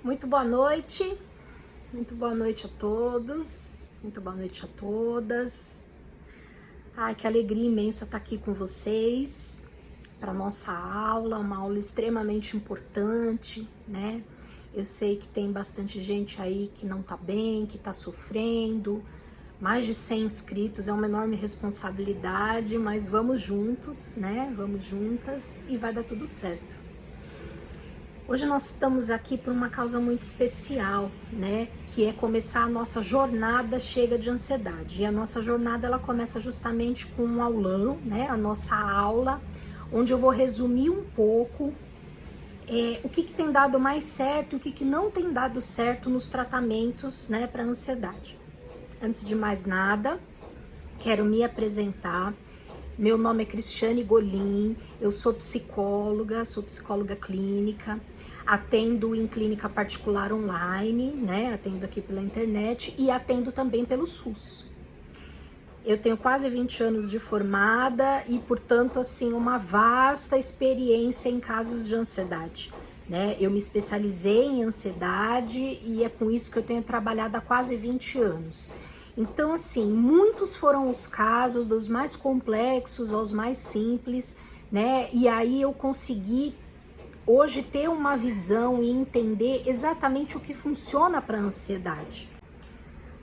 Muito boa noite a todos, muito boa noite a todas. Ai, que alegria imensa estar aqui com vocês para nossa aula, uma aula extremamente importante, né? Eu sei que tem bastante gente aí que não tá bem, que tá sofrendo. Mais de 100 inscritos é uma enorme responsabilidade, mas vamos juntos, né? Vamos juntas e vai dar tudo certo. Hoje nós estamos aqui por uma causa muito especial, né? Que é começar a nossa jornada chega de ansiedade. E a nossa jornada ela começa justamente com um aulão, né? A nossa aula, onde eu vou resumir um pouco o que tem dado mais certo e o que não tem dado certo nos tratamentos, né, para ansiedade. Antes de mais nada, quero me apresentar. Meu nome é Cristiane Golim, eu sou psicóloga clínica, atendo em clínica particular online, né? Atendo aqui pela internet e atendo também pelo SUS. Eu tenho quase 20 anos de formada e, portanto, assim, uma vasta experiência em casos de ansiedade, né? Eu me especializei em ansiedade e é com isso que eu tenho trabalhado há quase 20 anos. Então, assim, muitos foram os casos, dos mais complexos aos mais simples, né? E aí eu consegui hoje ter uma visão e entender exatamente o que funciona para a ansiedade.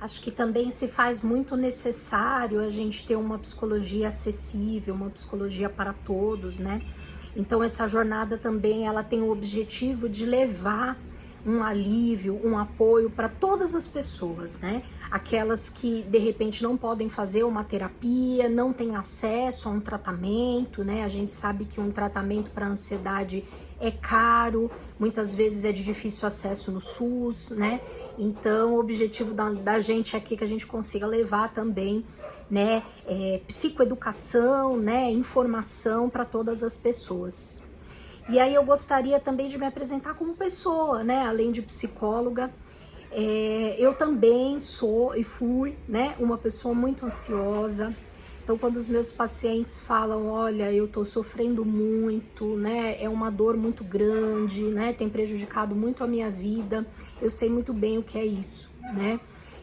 Acho que também se faz muito necessário a gente ter uma psicologia acessível, uma psicologia para todos, né? Então essa jornada também ela tem o objetivo de levar um alívio, um apoio para todas as pessoas, né? Aquelas que de repente não podem fazer uma terapia, não têm acesso a um tratamento, né? A gente sabe que um tratamento para ansiedade é caro, muitas vezes é de difícil acesso no SUS, né? Então o objetivo da gente aqui é que a gente consiga levar também, né, psicoeducação, né, informação para todas as pessoas. E aí eu gostaria também de me apresentar como pessoa, né? Além de psicóloga, eu também sou e fui, né, uma pessoa muito ansiosa. Então, quando os meus pacientes falam, olha, eu tô sofrendo muito, né? É uma dor muito grande, né? Tem prejudicado muito a minha vida. Eu sei muito bem o que é isso, né?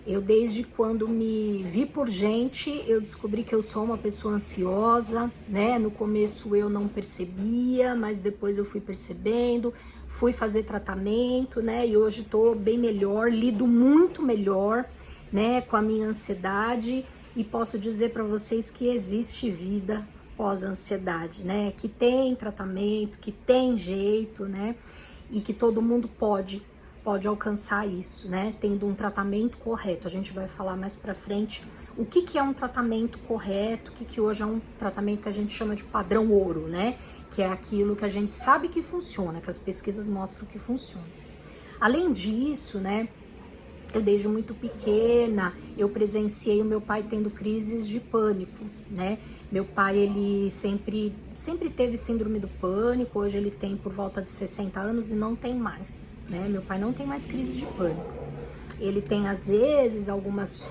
Eu, desde quando me vi por gente, eu descobri que eu sou uma pessoa ansiosa, né? No começo eu não percebia, mas depois eu fui percebendo, fui fazer tratamento, né? E hoje tô bem melhor, lido muito melhor, né, com a minha ansiedade e posso dizer para vocês que existe vida pós-ansiedade, né? Que tem tratamento, que tem jeito, né? E que todo mundo pode alcançar isso, né? Tendo um tratamento correto. A gente vai falar mais pra frente o que é um tratamento correto, o que hoje é um tratamento que a gente chama de padrão ouro, né? Que é aquilo que a gente sabe que funciona, que as pesquisas mostram que funciona. Além disso, né? Eu desde muito pequena, eu presenciei o meu pai tendo crises de pânico, né? Meu pai, ele sempre teve síndrome do pânico, hoje ele tem por volta de 60 anos e não tem mais, né? Meu pai não tem mais crise de pânico. Ele tem, às vezes, algumas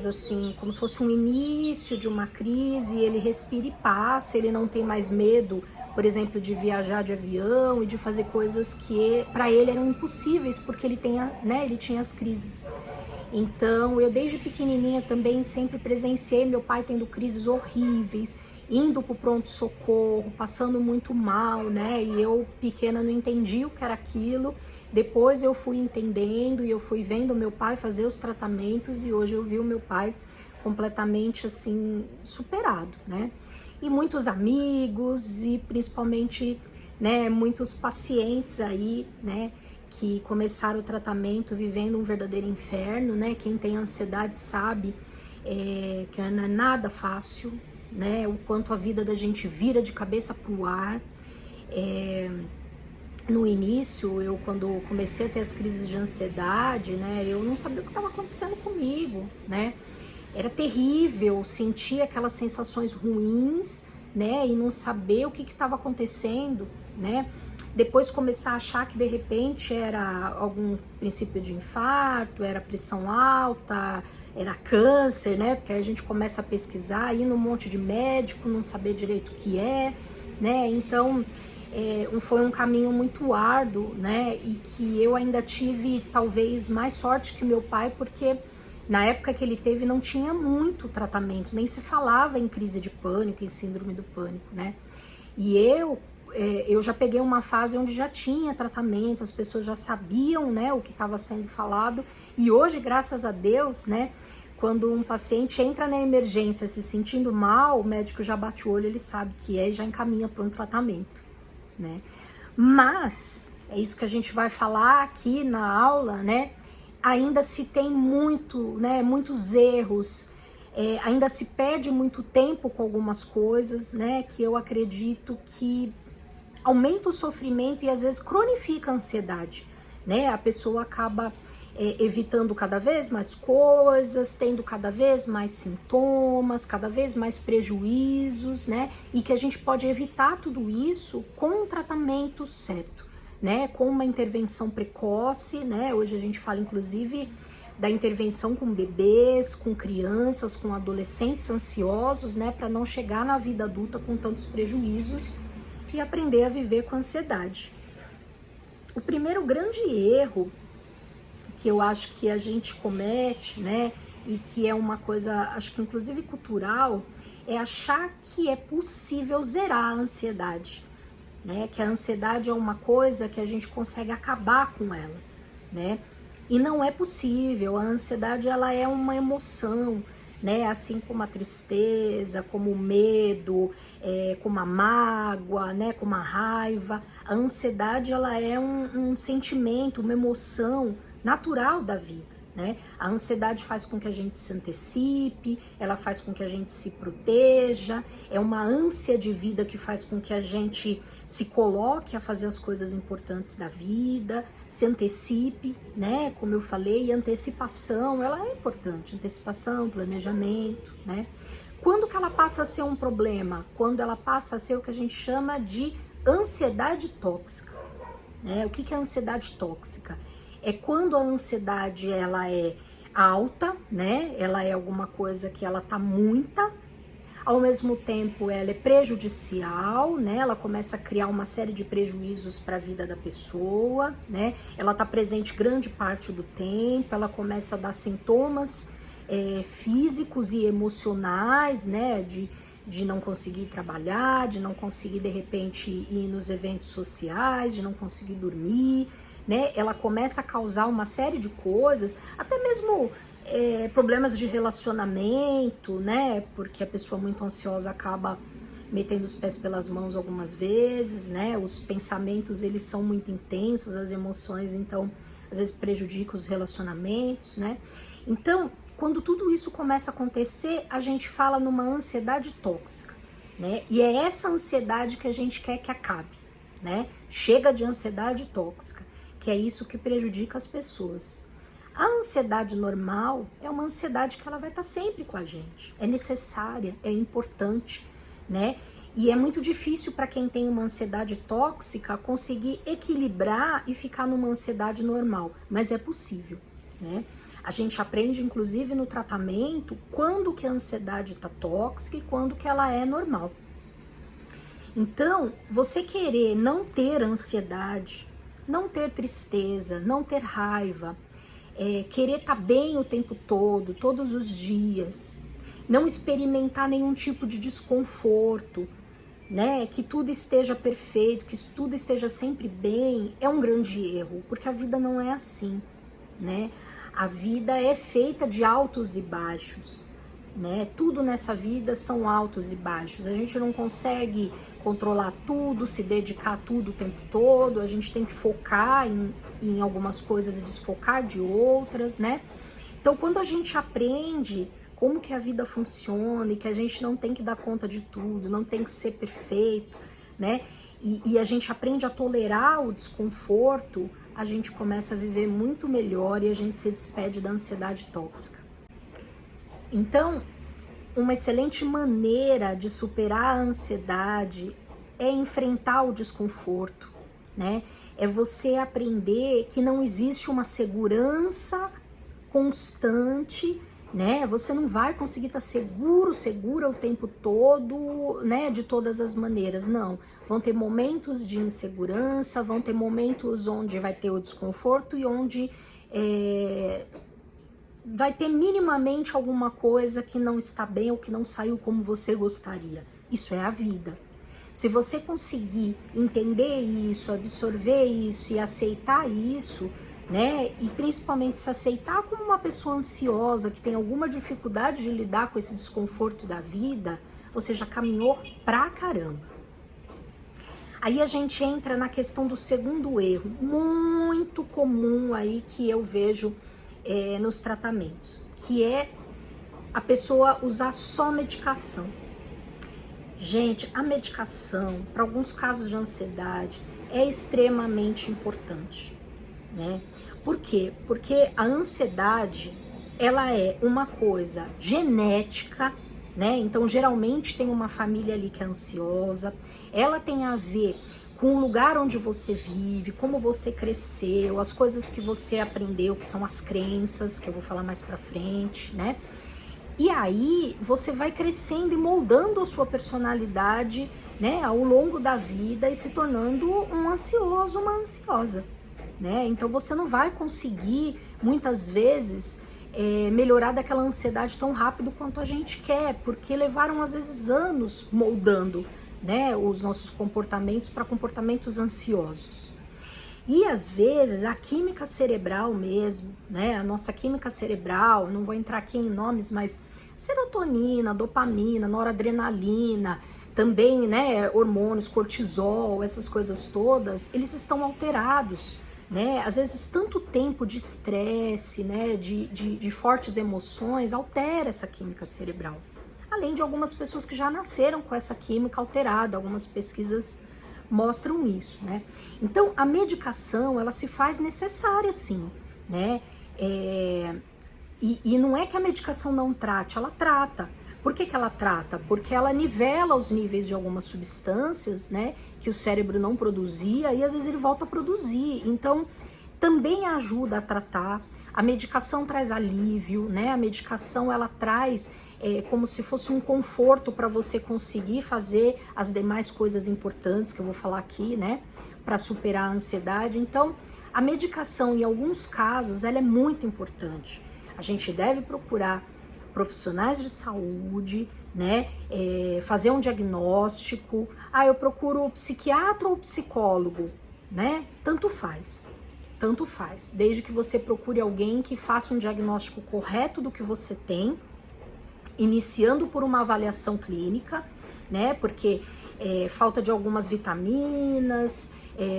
assim, como se fosse um início de uma crise, ele respira e passa, ele não tem mais medo, por exemplo, de viajar de avião e de fazer coisas que para ele eram impossíveis, porque ele tinha as crises. Então, eu desde pequenininha também sempre presenciei meu pai tendo crises horríveis, indo pro pronto-socorro, passando muito mal, né? E eu, pequena, não entendi o que era aquilo. Depois eu fui entendendo e eu fui vendo meu pai fazer os tratamentos e hoje eu vi o meu pai completamente, assim, superado, né? E muitos amigos e principalmente, né, muitos pacientes aí, né, que começaram o tratamento vivendo um verdadeiro inferno, né? Quem tem ansiedade sabe que não é nada fácil, né? O quanto a vida da gente vira de cabeça pro ar. No início, eu quando comecei a ter as crises de ansiedade, né? Eu não sabia o que estava acontecendo comigo, né? Era terrível sentir aquelas sensações ruins, né? E não saber o que estava acontecendo, né? Depois começar a achar que de repente era algum princípio de infarto, era pressão alta, era câncer, né? Porque aí a gente começa a pesquisar, ir num monte de médico, não saber direito o que é, né? Então, foi um caminho muito árduo, né? E que eu ainda tive talvez mais sorte que meu pai, porque na época que ele teve não tinha muito tratamento, nem se falava em crise de pânico, em síndrome do pânico, né? E eu já peguei uma fase onde já tinha tratamento, as pessoas já sabiam, né, o que estava sendo falado. E hoje, graças a Deus, né, quando um paciente entra na emergência se sentindo mal, o médico já bate o olho, ele sabe que é e já encaminha para um tratamento, né? Mas, é isso que a gente vai falar aqui na aula, né? Ainda se tem muitos erros, ainda se perde muito tempo com algumas coisas, né? Que eu acredito que aumenta o sofrimento e às vezes cronifica a ansiedade, né? A pessoa acaba evitando cada vez mais coisas, tendo cada vez mais sintomas, cada vez mais prejuízos, né? E que a gente pode evitar tudo isso com um tratamento certo, né? Com uma intervenção precoce, né? Hoje a gente fala inclusive da intervenção com bebês, com crianças, com adolescentes ansiosos, né? Para não chegar na vida adulta com tantos prejuízos e aprender a viver com ansiedade. O primeiro grande erro que eu acho que a gente comete, né, e que é uma coisa, acho que inclusive cultural, é achar que é possível zerar a ansiedade, né, que a ansiedade é uma coisa que a gente consegue acabar com ela, né, e não é possível. A ansiedade, ela é uma emoção, né, assim como a tristeza, como o medo, como a mágoa, né, como a raiva. A ansiedade, ela é um sentimento, uma emoção natural da vida, né? A ansiedade faz com que a gente se antecipe, ela faz com que a gente se proteja, é uma ânsia de vida que faz com que a gente se coloque a fazer as coisas importantes da vida, se antecipe, né? Como eu falei, antecipação, ela é importante, antecipação, planejamento, né? Quando que ela passa a ser um problema? Quando ela passa a ser o que a gente chama de ansiedade tóxica, né? O que é ansiedade tóxica? É quando a ansiedade, ela é alta, né? Ela é alguma coisa que ela tá muita, ao mesmo tempo ela é prejudicial, né? Ela começa a criar uma série de prejuízos para a vida da pessoa, né? Ela tá presente grande parte do tempo, ela começa a dar sintomas físicos e emocionais, né? De não conseguir trabalhar, de não conseguir de repente ir nos eventos sociais, de não conseguir dormir, né? Ela começa a causar uma série de coisas, até mesmo problemas de relacionamento, né? Porque a pessoa muito ansiosa acaba metendo os pés pelas mãos algumas vezes, né? Os pensamentos, eles são muito intensos, as emoções, então, às vezes prejudicam os relacionamentos, né? Então, quando tudo isso começa a acontecer, a gente fala numa ansiedade tóxica, né? E é essa ansiedade que a gente quer que acabe, né? Chega de ansiedade tóxica, que é isso que prejudica as pessoas. A ansiedade normal é uma ansiedade que ela vai estar sempre com a gente, é necessária, é importante, né? E é muito difícil para quem tem uma ansiedade tóxica conseguir equilibrar e ficar numa ansiedade normal, mas é possível, né? A gente aprende, inclusive, no tratamento, quando que a ansiedade está tóxica e quando que ela é normal. Então, você querer não ter ansiedade, não ter tristeza, não ter raiva, querer estar bem o tempo todo, todos os dias, não experimentar nenhum tipo de desconforto, né? Que tudo esteja perfeito, que tudo esteja sempre bem, é um grande erro, porque a vida não é assim, né? A vida é feita de altos e baixos, né? Tudo nessa vida são altos e baixos. A gente não consegue controlar tudo, se dedicar a tudo o tempo todo. A gente tem que focar em algumas coisas e desfocar de outras, né? Então, quando a gente aprende como que a vida funciona e que a gente não tem que dar conta de tudo, não tem que ser perfeito, né? E a gente aprende a tolerar o desconforto, a gente começa a viver muito melhor e a gente se despede da ansiedade tóxica. Então, uma excelente maneira de superar a ansiedade é enfrentar o desconforto, né? É você aprender que não existe uma segurança constante né? Você não vai conseguir estar segura o tempo todo, né? De todas as maneiras, não. Vão ter momentos de insegurança, vão ter momentos onde vai ter o desconforto e onde vai ter minimamente alguma coisa que não está bem ou que não saiu como você gostaria. Isso é a vida. Se você conseguir entender isso, absorver isso e aceitar isso, né? E principalmente se aceitar como uma pessoa ansiosa que tem alguma dificuldade de lidar com esse desconforto da vida, você já caminhou pra caramba. Aí a gente entra na questão do segundo erro, muito comum aí que eu vejo nos tratamentos, que é a pessoa usar só medicação. Gente, a medicação, para alguns casos de ansiedade, é extremamente importante, né? Por quê? Porque a ansiedade, ela é uma coisa genética, né? Então, geralmente tem uma família ali que é ansiosa, ela tem a ver com o lugar onde você vive, como você cresceu, as coisas que você aprendeu, que são as crenças, que eu vou falar mais pra frente, né? E aí você vai crescendo e moldando a sua personalidade, né, ao longo da vida e se tornando um ansioso, uma ansiosa, né? Então você não vai conseguir, muitas vezes, melhorar daquela ansiedade tão rápido quanto a gente quer, porque levaram às vezes anos moldando, né, os nossos comportamentos para comportamentos ansiosos. E às vezes a química cerebral mesmo, né, a nossa química cerebral, não vou entrar aqui em nomes, mas serotonina, dopamina, noradrenalina, também, né, hormônios, cortisol, essas coisas todas, eles estão alterados, né, às vezes tanto tempo de estresse, né, de fortes emoções, altera essa química cerebral. Além de algumas pessoas que já nasceram com essa química alterada, algumas pesquisas mostram isso, né? Então, a medicação, ela se faz necessária, sim, né? E não é que a medicação não trate, ela trata. Por que ela trata? Porque ela nivela os níveis de algumas substâncias, né? Que o cérebro não produzia e às vezes ele volta a produzir. Então, também ajuda a tratar. A medicação traz alívio, né? A medicação, ela traz como se fosse um conforto para você conseguir fazer as demais coisas importantes que eu vou falar aqui, né, para superar a ansiedade. Então, a medicação, em alguns casos, ela é muito importante. A gente deve procurar profissionais de saúde, né, fazer um diagnóstico. Ah, eu procuro psiquiatra ou psicólogo, né? Tanto faz, desde que você procure alguém que faça um diagnóstico correto do que você tem, iniciando por uma avaliação clínica, né? Porque falta de algumas vitaminas,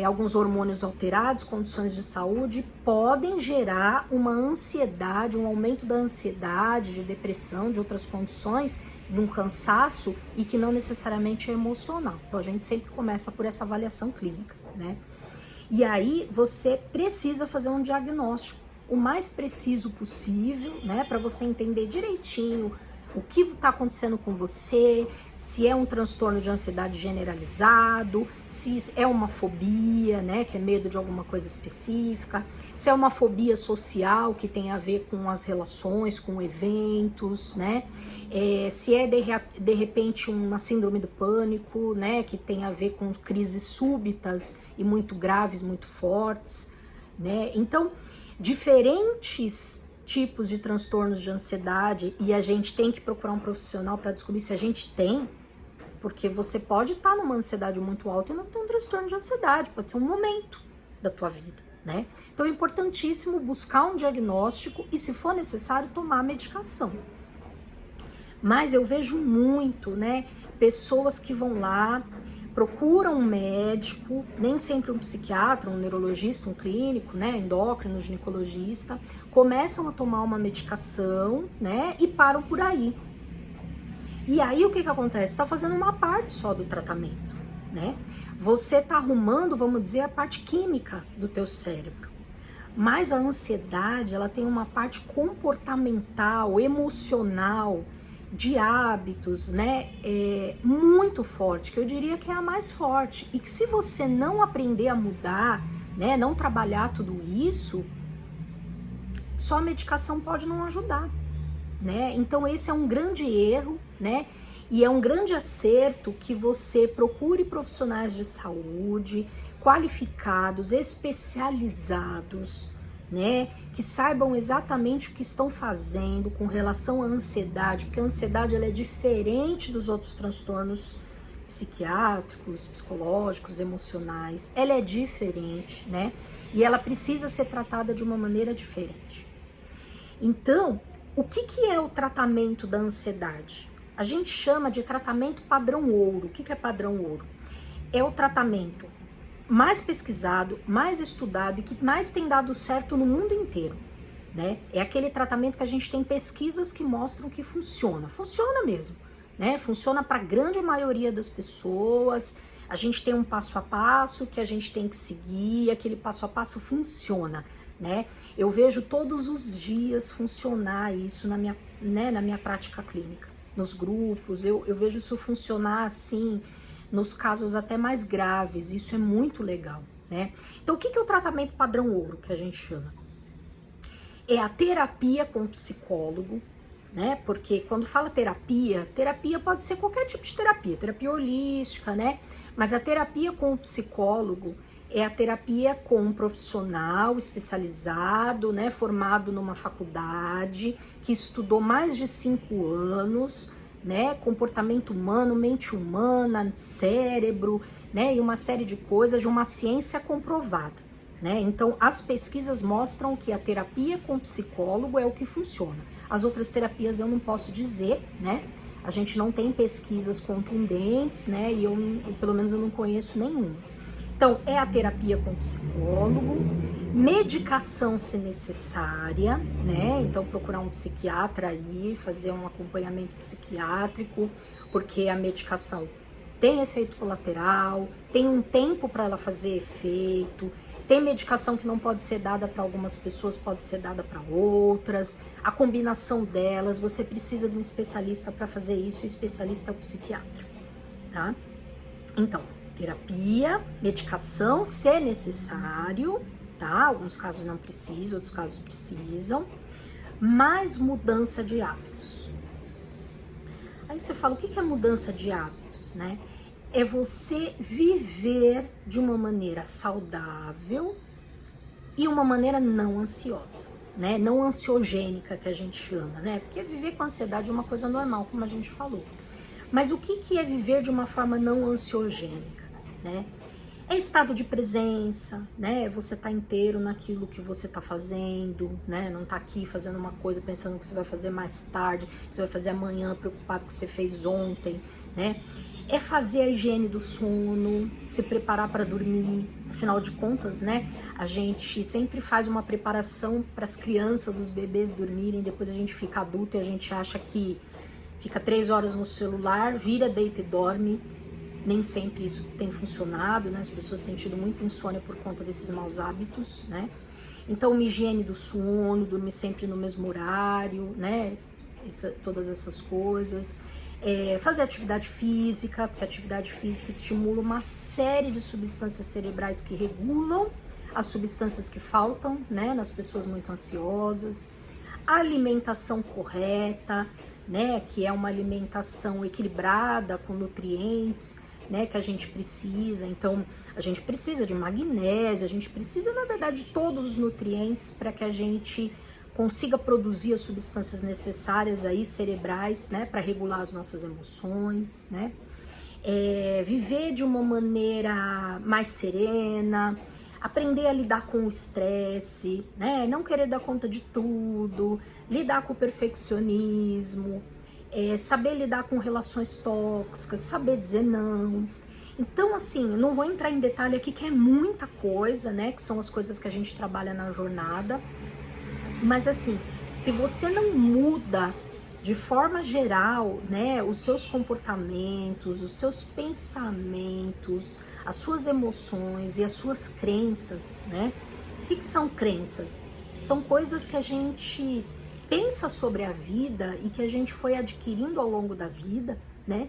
alguns hormônios alterados, condições de saúde, podem gerar uma ansiedade, um aumento da ansiedade, de depressão, de outras condições, de um cansaço e que não necessariamente é emocional. Então a gente sempre começa por essa avaliação clínica, né? E aí você precisa fazer um diagnóstico o mais preciso possível, né? Para você entender direitinho o que está acontecendo com você, se é um transtorno de ansiedade generalizado, se é uma fobia, né, que é medo de alguma coisa específica, se é uma fobia social que tem a ver com as relações, com eventos, né, se é de repente uma síndrome do pânico, né, que tem a ver com crises súbitas e muito graves, muito fortes, né. Então, diferentes tipos de transtornos de ansiedade, e a gente tem que procurar um profissional para descobrir se a gente tem, porque você pode estar numa ansiedade muito alta e não ter um transtorno de ansiedade, pode ser um momento da tua vida, né? Então é importantíssimo buscar um diagnóstico e, se for necessário, tomar medicação. Mas eu vejo muito, né, pessoas que vão lá, procuram um médico, nem sempre um psiquiatra, um neurologista, um clínico, né, endócrino, ginecologista, começam a tomar uma medicação, né, e param por aí. E aí o que acontece? Está fazendo uma parte só do tratamento, né? Você está arrumando, vamos dizer, a parte química do teu cérebro. Mas a ansiedade, ela tem uma parte comportamental, emocional, de hábitos, né, muito forte, que eu diria que é a mais forte, e que se você não aprender a mudar, né, não trabalhar tudo isso, só a medicação pode não ajudar, né? Então esse é um grande erro, né? E é um grande acerto que você procure profissionais de saúde qualificados, especializados, né? Que saibam exatamente o que estão fazendo com relação à ansiedade, porque a ansiedade ela é diferente dos outros transtornos psiquiátricos, psicológicos, emocionais. Ela é diferente, né? E ela precisa ser tratada de uma maneira diferente. Então, o que é o tratamento da ansiedade? A gente chama de tratamento padrão ouro. O que é padrão ouro? É o tratamento mais pesquisado, mais estudado e que mais tem dado certo no mundo inteiro, né? É aquele tratamento que a gente tem pesquisas que mostram que funciona. Funciona mesmo, né? Funciona para a grande maioria das pessoas. A gente tem um passo a passo que a gente tem que seguir, aquele passo a passo funciona, né? Eu vejo todos os dias funcionar isso na minha prática clínica, nos grupos, eu vejo isso funcionar assim, nos casos até mais graves, isso é muito legal, né? Então o que é o tratamento padrão ouro, que a gente chama? É a terapia com o psicólogo, né? Porque quando fala terapia pode ser qualquer tipo de terapia holística, né? Mas a terapia com o psicólogo é a terapia com um profissional especializado, né? Formado numa faculdade, que estudou mais de 5 anos, né? Comportamento humano, mente humana, cérebro, né? E uma série de coisas de uma ciência comprovada, né? Então, as pesquisas mostram que a terapia com psicólogo é o que funciona. As outras terapias eu não posso dizer, né? A gente não tem pesquisas contundentes, né? E eu pelo menos eu não conheço nenhuma. Então, é a terapia com psicólogo, medicação se necessária, né? Então, procurar um psiquiatra aí, fazer um acompanhamento psiquiátrico, porque a medicação tem efeito colateral, tem um tempo para ela fazer efeito, tem medicação que não pode ser dada para algumas pessoas, pode ser dada para outras, a combinação delas, você precisa de um especialista para fazer isso, o especialista é o psiquiatra, tá? Então, terapia, medicação, se necessário, tá? Alguns casos não precisam, outros casos precisam, mais mudança de hábitos. Aí você fala, o que é mudança de hábitos, né? É você viver de uma maneira saudável e uma maneira não ansiosa, né? Não ansiogênica, que a gente chama, né? Porque viver com ansiedade é uma coisa normal, como a gente falou. Mas o que é viver de uma forma não ansiogênica, né? É estado de presença, né? Você tá inteiro naquilo que você tá fazendo, né? Não tá aqui fazendo uma coisa pensando que você vai fazer mais tarde, que você vai fazer amanhã, preocupado com o que você fez ontem, né? É fazer a higiene do sono, se preparar para dormir. Afinal de contas, né? A gente sempre faz uma preparação para as crianças, os bebês dormirem, depois a gente fica adulto e a gente acha que fica 3 horas no celular, vira, deita e dorme. Nem sempre isso tem funcionado, né? As pessoas têm tido muita insônia por conta desses maus hábitos, né? Então, uma higiene do sono, dormir sempre no mesmo horário, né? Todas essas coisas. Fazer atividade física, porque a atividade física estimula uma série de substâncias cerebrais que regulam as substâncias que faltam, né? Nas pessoas muito ansiosas. A alimentação correta, né? Que é uma alimentação equilibrada, com nutrientes, né, que a gente precisa. Então, a gente precisa de magnésio, a gente precisa, na verdade, de todos os nutrientes para que a gente consiga produzir as substâncias necessárias aí, cerebrais, né, para regular as nossas emoções, né? Viver de uma maneira mais serena, aprender a lidar com o estresse, né? Não querer dar conta de tudo, lidar com o perfeccionismo, saber lidar com relações tóxicas, saber dizer não. Então, assim, eu não vou entrar em detalhe aqui, que é muita coisa, né? Que são as coisas que a gente trabalha na jornada. Mas, assim, se você não muda de forma geral, né, os seus comportamentos, os seus pensamentos, as suas emoções e as suas crenças, né? O que são crenças? São coisas que a gente pensa sobre a vida e que a gente foi adquirindo ao longo da vida, né?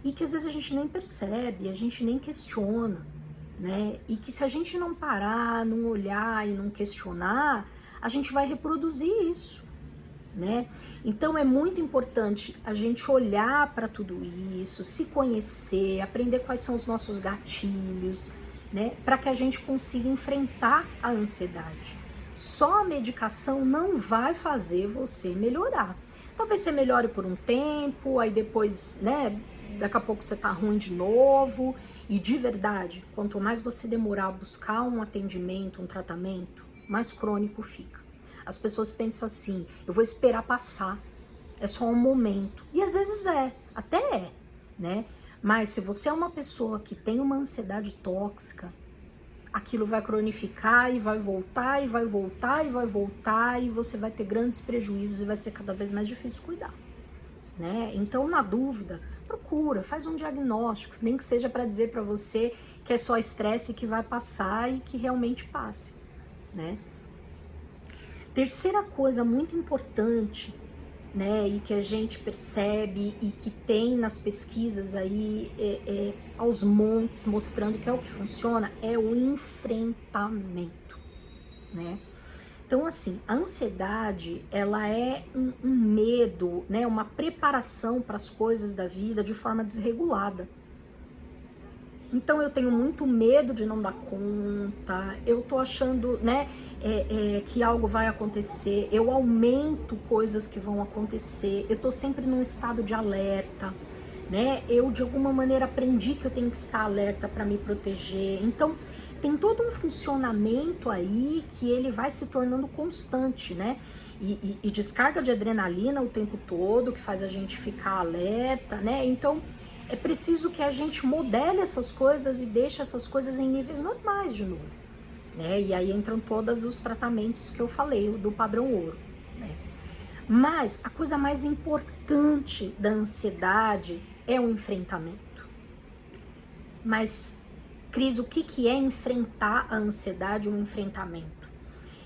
E que às vezes a gente nem percebe, a gente nem questiona, né? E que se a gente não parar, não olhar e não questionar, a gente vai reproduzir isso, né? Então é muito importante a gente olhar para tudo isso, se conhecer, aprender quais são os nossos gatilhos, né? Para que a gente consiga enfrentar a ansiedade. Só a medicação não vai fazer você melhorar. Talvez você melhore por um tempo, aí depois, né? Daqui a pouco você tá ruim de novo. E de verdade, quanto mais você demorar a buscar um atendimento, um tratamento, mais crônico fica. As pessoas pensam assim, eu vou esperar passar, é só um momento. E às vezes até é, né? Mas se você é uma pessoa que tem uma ansiedade tóxica, aquilo vai cronificar e vai voltar, e vai voltar, e vai voltar, e você vai ter grandes prejuízos e vai ser cada vez mais difícil cuidar, né? Então, na dúvida, procura, faz um diagnóstico, nem que seja para dizer para você que é só estresse que vai passar e que realmente passe, né? Terceira coisa muito importante, né, e que a gente percebe e que tem nas pesquisas aí aos montes mostrando que é o que funciona, é o enfrentamento, né? Então, assim, a ansiedade, ela é um medo, né, uma preparação para as coisas da vida de forma desregulada. Então, eu tenho muito medo de não dar conta, eu tô achando, né, que algo vai acontecer, eu aumento coisas que vão acontecer, eu tô sempre num estado de alerta, né, eu de alguma maneira aprendi que eu tenho que estar alerta para me proteger. Então, tem todo um funcionamento aí que ele vai se tornando constante, né? E descarga de adrenalina o tempo todo, que faz a gente ficar alerta, né? Então, é preciso que a gente modele essas coisas e deixe essas coisas em níveis normais de novo, né? E aí entram todos os tratamentos que eu falei, do padrão ouro, né? Mas a coisa mais importante da ansiedade é o enfrentamento. Mas Cris, o que é enfrentar a ansiedade, um enfrentamento?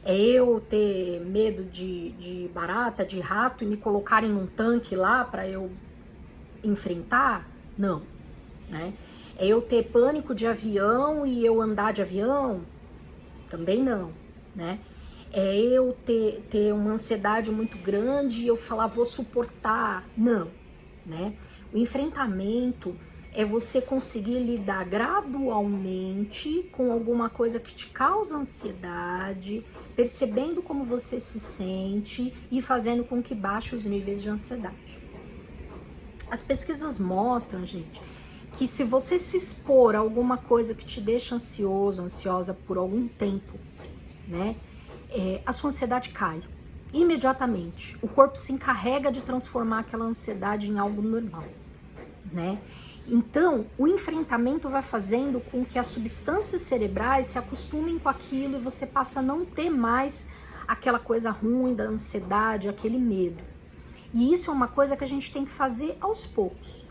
É eu ter medo de barata, de rato e me colocarem num tanque lá para eu enfrentar? Não, né? É eu ter pânico de avião e eu andar de avião? Também não, né? É eu ter uma ansiedade muito grande e eu falar, vou suportar? Não, né? O enfrentamento é você conseguir lidar gradualmente com alguma coisa que te causa ansiedade, percebendo como você se sente e fazendo com que baixe os níveis de ansiedade. As pesquisas mostram, gente, que se você se expor a alguma coisa que te deixa ansioso, ansiosa por algum tempo, né, a sua ansiedade cai imediatamente. O corpo se encarrega de transformar aquela ansiedade em algo normal, né? Então, o enfrentamento vai fazendo com que as substâncias cerebrais se acostumem com aquilo e você passa a não ter mais aquela coisa ruim da ansiedade, aquele medo. E isso é uma coisa que a gente tem que fazer aos poucos.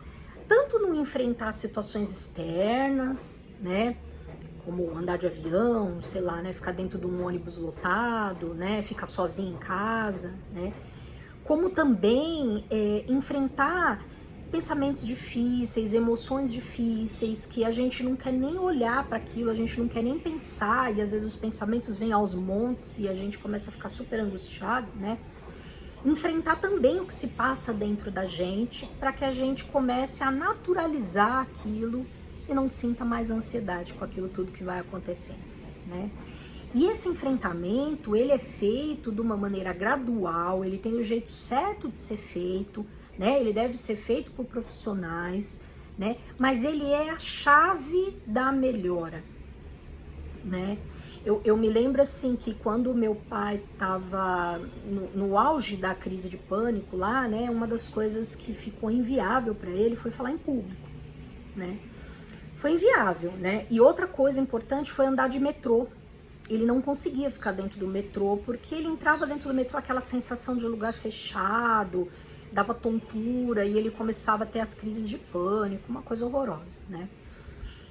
Tanto no enfrentar situações externas, né? Como andar de avião, sei lá, né? Ficar dentro de um ônibus lotado, né? Ficar sozinho em casa, né? Como também enfrentar pensamentos difíceis, emoções difíceis, que a gente não quer nem olhar para aquilo, a gente não quer nem pensar, e às vezes os pensamentos vêm aos montes e a gente começa a ficar super angustiado, né? Enfrentar também o que se passa dentro da gente, para que a gente comece a naturalizar aquilo e não sinta mais ansiedade com aquilo tudo que vai acontecendo, né? E esse enfrentamento, ele é feito de uma maneira gradual, ele tem o jeito certo de ser feito, né? Ele deve ser feito por profissionais, né? Mas ele é a chave da melhora, né? Eu me lembro assim que quando meu pai estava no auge da crise de pânico lá, né? Uma das coisas que ficou inviável para ele foi falar em público, né? Foi inviável, né? E outra coisa importante foi andar de metrô. Ele não conseguia ficar dentro do metrô porque ele entrava dentro do metrô aquela sensação de lugar fechado, dava tontura e ele começava a ter as crises de pânico, uma coisa horrorosa, né?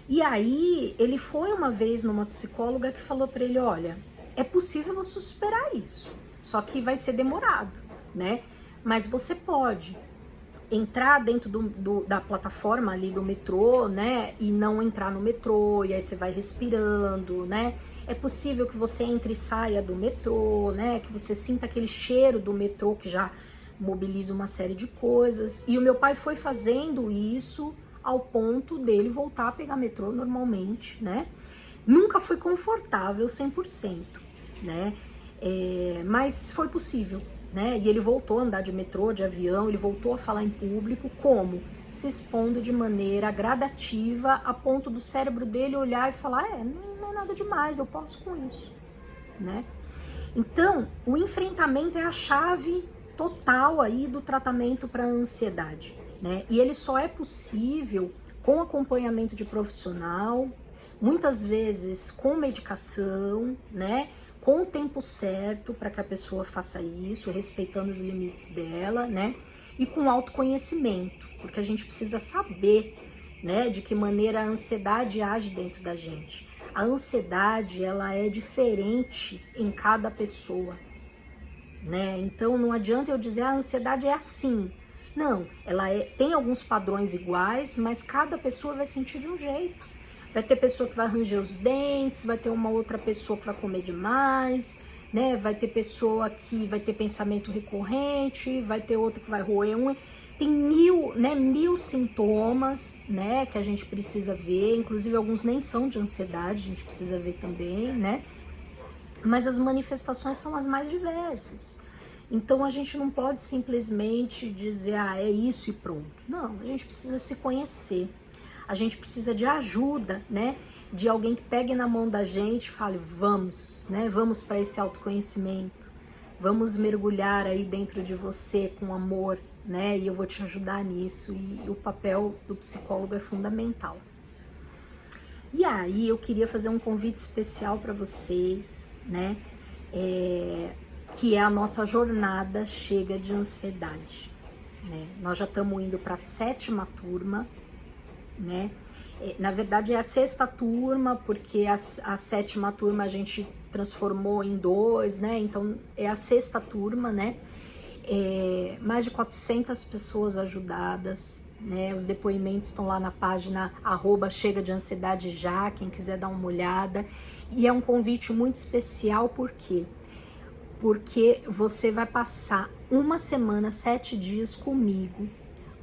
E aí ele foi uma vez numa psicóloga que falou para ele, olha, é possível você superar isso, só que vai ser demorado, né? Mas você pode entrar dentro da plataforma ali do metrô, né? E não entrar no metrô, e aí você vai respirando, né? é possível que você entre e saia do metrô, né? Que você sinta aquele cheiro do metrô que já mobiliza uma série de coisas. E o meu pai foi fazendo isso ao ponto dele voltar a pegar metrô normalmente, né? Nunca foi confortável 100%, né? Mas foi possível, né? E ele voltou a andar de metrô, de avião, ele voltou a falar em público, como? Se expondo de maneira gradativa, a ponto do cérebro dele olhar e falar, não é nada demais, eu posso com isso, né? Então, o enfrentamento é a chave total aí do tratamento para a ansiedade, né? E ele só é possível com acompanhamento de profissional, muitas vezes com medicação, né? Com o tempo certo para que a pessoa faça isso, respeitando os limites dela, né? E com autoconhecimento, porque a gente precisa saber, né, de que maneira a ansiedade age dentro da gente. A ansiedade, ela é diferente em cada pessoa, né? Então não adianta eu dizer a ansiedade é assim. Não, tem alguns padrões iguais, mas cada pessoa vai sentir de um jeito. Vai ter pessoa que vai ranger os dentes, vai ter uma outra pessoa que vai comer demais, né? Vai ter pessoa que vai ter pensamento recorrente, vai ter outra que vai roer unha. Tem mil sintomas, né, que a gente precisa ver, inclusive alguns nem são de ansiedade, a gente precisa ver também, né? Mas as manifestações são as mais diversas. Então a gente não pode simplesmente dizer, é isso e pronto. Não, a gente precisa se conhecer. A gente precisa de ajuda, né? De alguém que pegue na mão da gente e fale, vamos, né? Vamos para esse autoconhecimento. Vamos mergulhar aí dentro de você com amor, né? E eu vou te ajudar nisso. E o papel do psicólogo é fundamental. E aí eu queria fazer um convite especial para vocês, né? Que é a nossa jornada Chega de Ansiedade, né? Nós já estamos indo para a 7ª turma, né? Na verdade é a 6ª turma, porque a 7ª turma a gente transformou em 2, né? Então é a 6ª turma, né? Mais de 400 pessoas ajudadas, né? Os depoimentos estão lá na página @Chega de Ansiedade já, quem quiser dar uma olhada. E é um convite muito especial, por quê? Porque você vai passar uma semana, 7 dias comigo,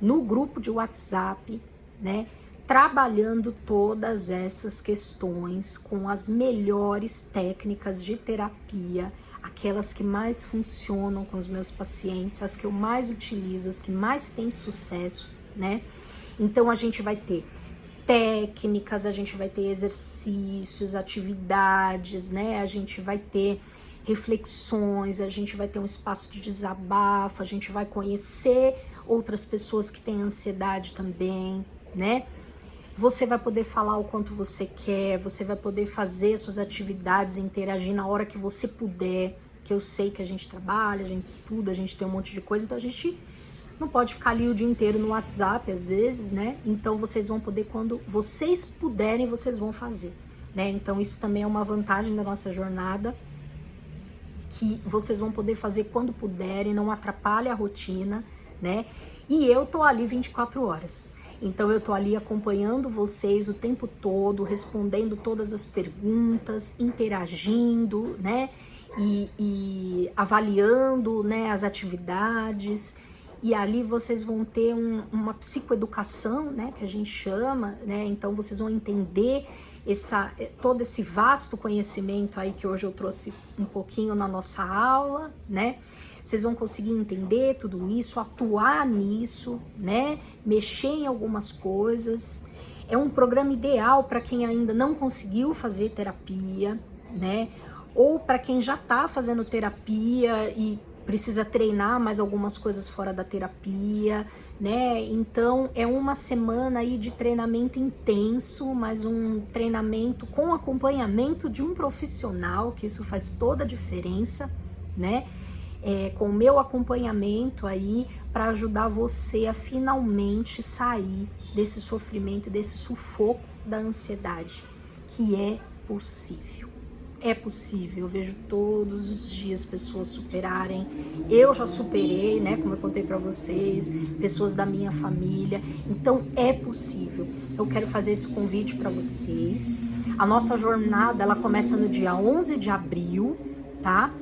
no grupo de WhatsApp, né? Trabalhando todas essas questões com as melhores técnicas de terapia, aquelas que mais funcionam com os meus pacientes, as que eu mais utilizo, as que mais têm sucesso, né? Então a gente vai ter técnicas, a gente vai ter exercícios, atividades, né? A gente vai ter reflexões, a gente vai ter um espaço de desabafo, a gente vai conhecer outras pessoas que têm ansiedade também, né? Você vai poder falar o quanto você quer, você vai poder fazer suas atividades, interagir na hora que você puder, que eu sei que a gente trabalha, a gente estuda, a gente tem um monte de coisa, então a gente não pode ficar ali o dia inteiro no WhatsApp às vezes, né? Então vocês vão poder, quando vocês puderem, vocês vão fazer, né? Então isso também é uma vantagem da nossa jornada, que vocês vão poder fazer quando puderem, não atrapalha a rotina, né? E eu tô ali 24 horas. Então eu tô ali acompanhando vocês o tempo todo, respondendo todas as perguntas, interagindo, né? E avaliando, né, as atividades. E ali vocês vão ter uma psicoeducação, né, que a gente chama, né? Então vocês vão entender todo esse vasto conhecimento aí que hoje eu trouxe um pouquinho na nossa aula, né? Vocês vão conseguir entender tudo isso, atuar nisso, né? Mexer em algumas coisas. É um programa ideal para quem ainda não conseguiu fazer terapia, né? Ou para quem já está fazendo terapia e precisa treinar mais algumas coisas fora da terapia, né? Então é uma semana aí de treinamento intenso, mas um treinamento com acompanhamento de um profissional, que isso faz toda a diferença, né? Com o meu acompanhamento aí para ajudar você a finalmente sair desse sofrimento, desse sufoco da ansiedade, que é possível. É possível, eu vejo todos os dias pessoas superarem, eu já superei, né, como eu contei para vocês, pessoas da minha família, então é possível. eu quero fazer esse convite para vocês. A nossa jornada, ela começa no dia 11 de abril, tá?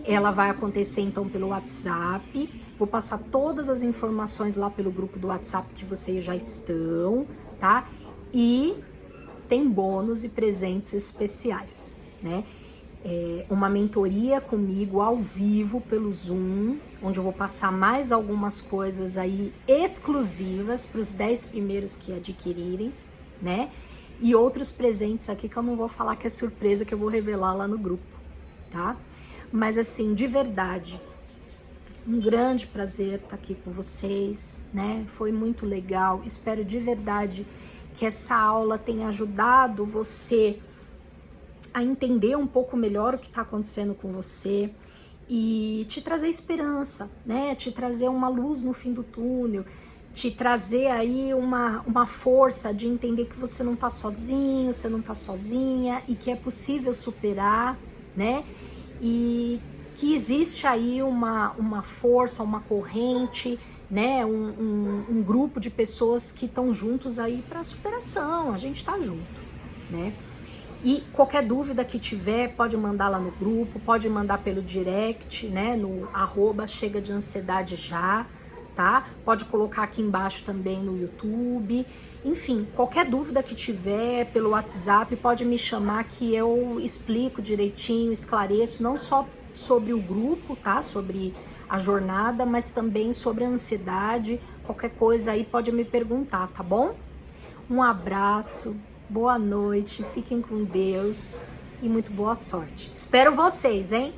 Ela vai acontecer então pelo WhatsApp. Vou passar todas as informações lá pelo grupo do WhatsApp que vocês já estão, tá? E tem bônus e presentes especiais, né? Uma mentoria comigo ao vivo pelo Zoom, onde eu vou passar mais algumas coisas aí exclusivas para os 10 primeiros que adquirirem, né? E outros presentes aqui que eu não vou falar, que é surpresa, que eu vou revelar lá no grupo, tá? Mas assim, de verdade, um grande prazer estar aqui com vocês, né? Foi muito legal. Espero de verdade que essa aula tenha ajudado você a entender um pouco melhor o que está acontecendo com você e te trazer esperança, né? Te trazer uma luz no fim do túnel, te trazer aí uma força de entender que você não está sozinho, você não está sozinha e que é possível superar, né? E que existe aí uma força, uma corrente, né? Um grupo de pessoas que estão juntos aí para superação, a gente está junto, né? E qualquer dúvida que tiver, pode mandar lá no grupo, pode mandar pelo direct, né, no @chega de ansiedade já, tá? Pode colocar aqui embaixo também no YouTube. Enfim, qualquer dúvida que tiver pelo WhatsApp, pode me chamar que eu explico direitinho, esclareço, não só sobre o grupo, tá? Sobre a jornada, mas também sobre a ansiedade. Qualquer coisa aí pode me perguntar, tá bom? Um abraço. Boa noite, fiquem com Deus e muito boa sorte. Espero vocês, hein?